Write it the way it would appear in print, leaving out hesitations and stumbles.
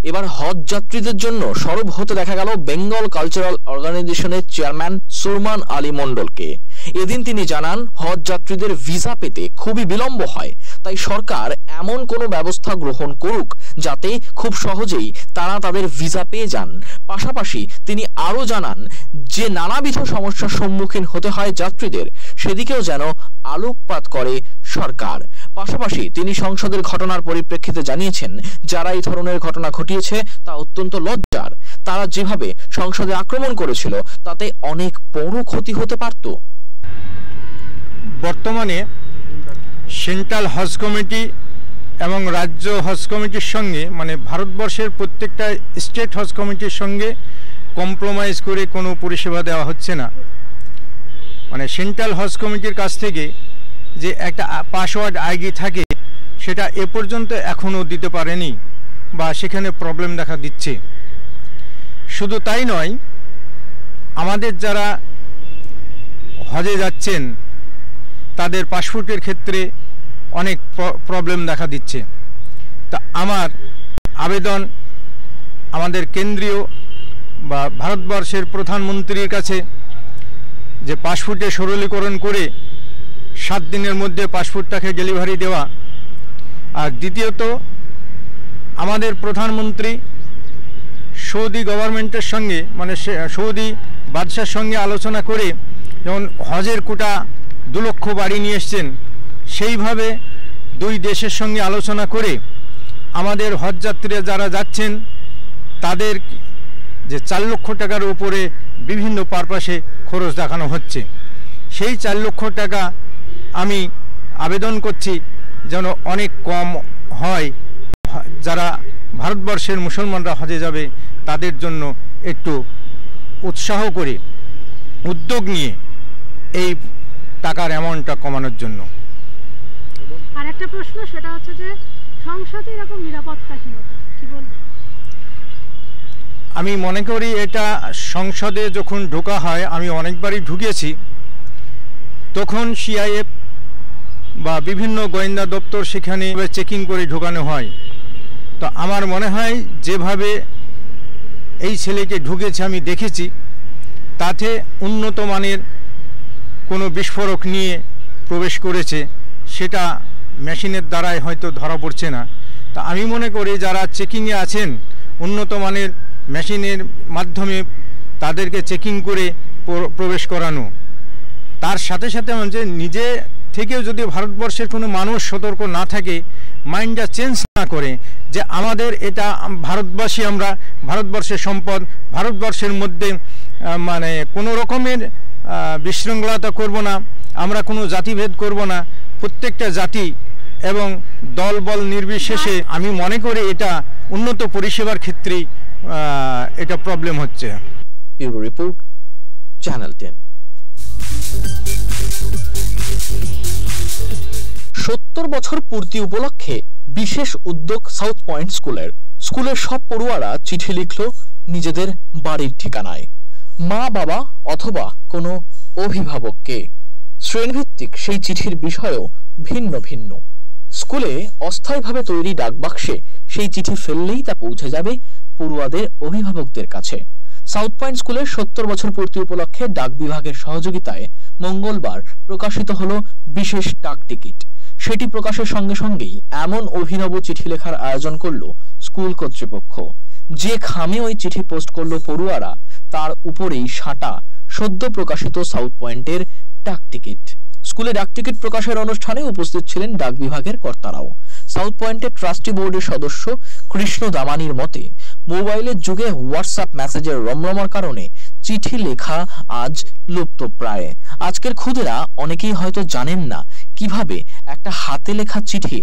এবার হজ যাত্রীদের জন্য সরব হতে দেখা গেল বেঙ্গল কালচারাল অর্গানাইজেশনের চেয়ারম্যান সুরমান আলী মণ্ডলকে। এদিন তিনি জানান, হজ যাত্রীদের ভিসা পেতে খুবই বিলম্ব হয়, তাই সরকার এমন কোনো ব্যবস্থা গ্রহণ করুক যাতে খুব সহজেই তারা তাদের ভিসা পেয়ে যান। পাশাপাশি তিনি আরো জানান যে নানাবিধ সমস্যার সম্মুখীন হতে হয় যাত্রীদের, সেদিকেও যেন আলোকপাত করে সরকার। পাশাপাশি তিনি সংসদের ঘটনার পরিপ্রেক্ষিতে জানিয়েছেন, যারা এই ধরনের ঘটনা ঘটিয়েছে তা অত্যন্ত লজ্জার। তারা যেভাবে সংসদে আক্রমণ করেছিল তাতে অনেক বড় ক্ষতি হতে পারত। বর্তমানে সেন্ট্রাল হজ কমিটি এবং রাজ্য হজ কমিটির সঙ্গে মানে ভারতবর্ষের প্রত্যেকটা স্টেট হজ কমিটির সঙ্গে কম্প্রোমাইজ করে কোনো পরিষেবা দেওয়া হচ্ছে না। মানে সেন্ট্রাল হজ কমিটির কাছ থেকে যে একটা পাসওয়ার্ড আইডি থাকে সেটা এ পর্যন্ত এখনও দিতে পারেনি বা সেখানে প্রবলেম দেখা দিচ্ছে। শুধু তাই নয়, আমাদের যারা হজে যাচ্ছেন তাদের পাসপোর্টের ক্ষেত্রে অনেক প্রবলেম দেখা দিচ্ছে। তা আমার আবেদন আমাদের কেন্দ্রীয় বা ভারতবর্ষের প্রধানমন্ত্রীর কাছে যে পাসপোর্টে সরলীকরণ করে 7 দিনের মধ্যে পাসপোর্টটাকে ডেলিভারি দেওয়া। আর দ্বিতীয়ত, আমাদের প্রধানমন্ত্রী সৌদি গভর্নমেন্টের সঙ্গে মানে সৌদি বাদশার সঙ্গে আলোচনা করে যেমন হজের কোটা 2 লক্ষ বাড়ি নিয়ে এসছেন, সেইভাবে 2 দেশের সঙ্গে আলোচনা করে আমাদের হজযাত্রীরা যারা যাচ্ছেন তাদের যে 4 লক্ষ টাকার উপরে বিভিন্ন পারপাসে খরচ দেখানো হচ্ছে, সেই 4 লক্ষ টাকা আমি আবেদন করছি যেন অনেক কম হয়। যারা ভারতবর্ষের মুসলমানরা হজে যাবে তাদের জন্য একটু উৎসাহ করে উদ্যোগ নিয়ে এই টাকার অ্যামাউন্টটা কমানোর জন্য। আর একটা প্রশ্ন, সেটা হচ্ছে যে সংসদে এরকম নিরাপত্তাহীনতা কি বলবেন? আমি মনে করি এটা সংসদে যখন ঢোকা হয়, আমি অনেকবারই ঢুকেছি, তখন সিআইএফ বা বিভিন্ন গোয়েন্দা দপ্তর সেখানে চেকিং করে ঢোকানো হয়। তো আমার মনে হয় যেভাবে এই ছেলেকে ঢুকেছে আমি দেখেছি, তাতে উন্নত মানের কোনো বিস্ফোরক নিয়ে প্রবেশ করেছে, সেটা মেশিনের দ্বারাই হয়তো ধরা পড়ছে না। তা আমি মনে করি যারা চেকিংয়ে আছেন উন্নত মানের মেশিনের মাধ্যমে তাদেরকে চেকিং করে প্রবেশ করানো। তার সাথে সাথে যে নিজে থেকেও যদি ভারতবর্ষের কোনো মানুষ সতর্ক না থাকে, মাইন্ডটা চেঞ্জ না করে যে আমাদের এটা ভারতবাসী, আমরা ভারতবর্ষের সম্পদ, ভারতবর্ষের মধ্যে মানে কোনো রকমের বিশৃঙ্খলতা করব না, আমরা কোনো জাতিভেদ করব না, প্রত্যেকটা জাতি এবং দলবল নির্বিশেষে আমি মনে করি এটা উন্নত পরিষেবার ক্ষেত্রে এটা প্রবলেম হচ্ছে। Bureau report, channel 10। 70 বছর পূর্তি উপলক্ষে বিশেষ উদ্যোগ সাউথ পয়েন্ট স্কুলের সব পড়ুয়ারা চিঠি লিখল নিজেদের বাড়ির ঠিকানায়, মা বাবা অথবা কোনো অভিভাবককে। শ্রেণীভিত্তিক সেই চিঠির বিষয়ও ভিন্ন ভিন্ন। স্কুলে অস্থায়ীভাবে তৈরি ডাকবাক্সে সেই চিঠি ফেললেই তা পৌঁছে যাবে পড়ুয়াদের অভিভাবকদের কাছে। সাউথ পয়েন্ট স্কুলের 70 বছর পূর্তি উপলক্ষে ডাক বিভাগের সহযোগিতায় মঙ্গলবার প্রকাশিত হলো বিশেষ ডাক টিকিট। সেটি প্রকাশের সঙ্গে সঙ্গেই এমন অভিনব চিঠি লেখার আয়োজন করলো স্কুল কর্তৃপক্ষ। যে খামে ওই চিঠি পোস্ট করলো পড়ুয়ারা, তার উপরেই সাঁটা সদ্য প্রকাশিত সাউথ পয়েন্টের ডাক টিকিট। স্কুলে ডাক টিকিট প্রকাশের অনুষ্ঠানে উপস্থিত ছিলেন ডাক বিভাগের কর্তারাও। সাউথ পয়েন্টের ট্রাস্টি বোর্ডের সদস্য কৃষ্ণ দামানির মতে, মোবাইলের যুগে হোয়াটসঅ্যাপ মেসেজের রমরমার কারণে চিঠি লেখা আজ লুপ্তপ্রায়। আজকের খুদেরা অনেকেই হয়তো জানেন না কিভাবে একটা হাতে লেখা চিঠি